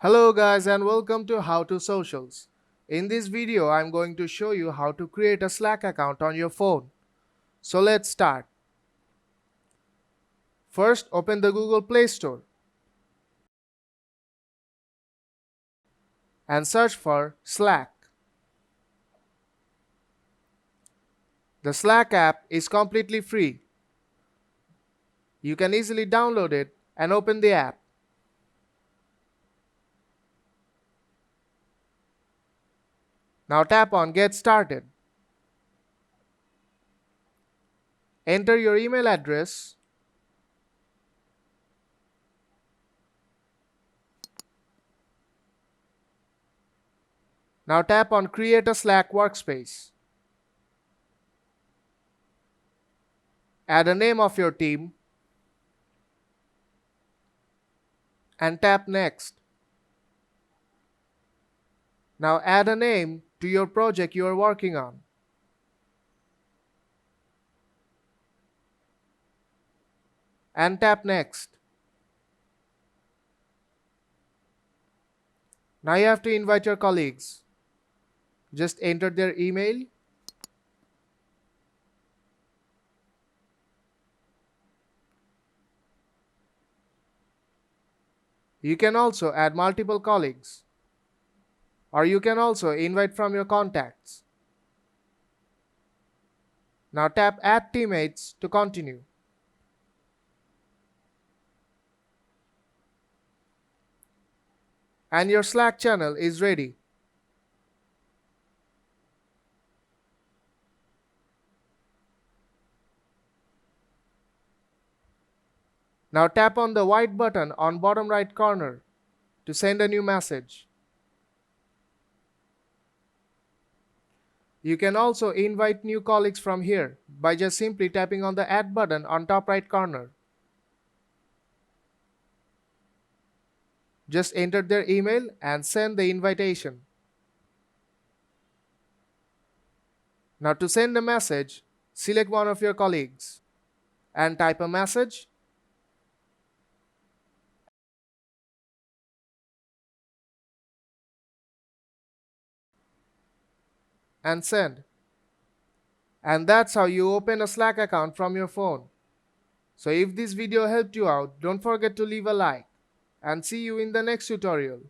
Hello guys and welcome to Howto Socials. In this video I'm going to show you how to create a Slack account on your phone. So let's start. First open the Google Play Store and search for Slack. The Slack app is completely free. You can easily download it and open the app. Now tap on Get Started. Enter your email address. Now tap on Create a Slack workspace. Add a name of your team and tap Next. Now add a name to your project you are working on. And tap Next. Now you have to invite your colleagues. Just enter their email. You can also add multiple colleagues. Or you can also invite from your contacts. Now tap Add Teammates to continue. And your Slack channel is ready. Now tap on the white button on bottom right corner to send a new message. You can also invite new colleagues from here by just simply tapping on the Add button on top right corner. Just enter their email and send the invitation. Now to send a message, select one of your colleagues and type a message. And send. And that's how you open a Slack account from your phone. So if this video helped you out, don't forget to leave a like and see you in the next tutorial.